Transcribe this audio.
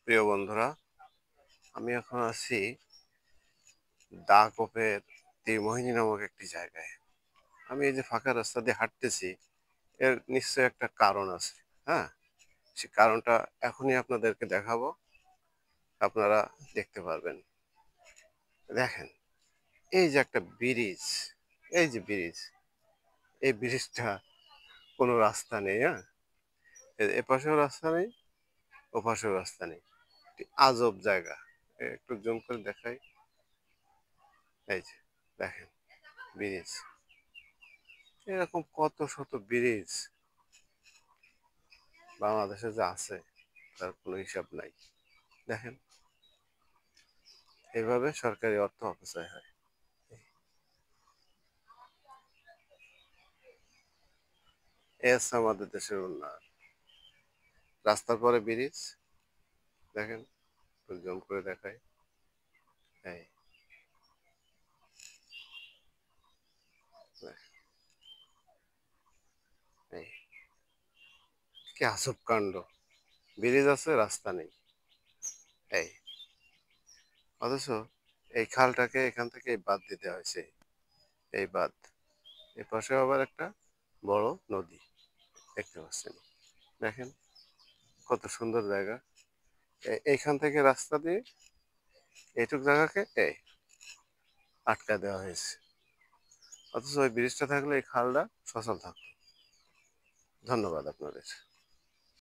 প্রিয় বন্ধুরা, আমি এখন আছি দাকোপের তীরমোহিনী নামক একটি জায়গায়। আমি এই যে ফাঁকা রাস্তা দিয়ে হাঁটতেছি, এর নিশ্চয় একটা কারণ আছে। হ্যাঁ, সে কারণটা এখনই আপনাদেরকে দেখাবো, আপনারা দেখতে পারবেন। দেখেন, এই যে একটা ব্রিজ, এই যে ব্রিজ, এই ব্রিজটা কোনো রাস্তা নেই। হ্যাঁ, এপাশেও রাস্তা নেই, ওপাশেও রাস্তা নেই। একটি আজব জায়গা। একটু জুম করে দেখাই। এই যে দেখেন, ব্রিজ। এরকম কত শত ব্রিজ বাংলাদেশে যে আছে তার কোনো হিসাব নাই। দেখেন, এইভাবে সরকারি অর্থ অপচয় হয়। এস আমাদের দেশের উন্নয়ন। রাস্তার পরে ব্রিজ। দেখেন, জুম করে দেখায়। এই দেখেন, এই কি আজব কাণ্ড! ব্রিজ আছে, রাস্তা নেই। এই অথচ এই খালটাকে এখান থেকে বাদ দিতে হয়েছে। এই বাদ, এই পাশে আবার একটা বড় নদী দেখতে পাচ্ছেন। দেখেন, কত সুন্দর জায়গা। এইখান থেকে রাস্তা দিয়ে এইটুক জায়গাকে আটকা দেওয়া হয়েছে। অথচ ওই ব্রিজটা থাকলে এই খালটা সচল থাকতো। ধন্যবাদ আপনাদের।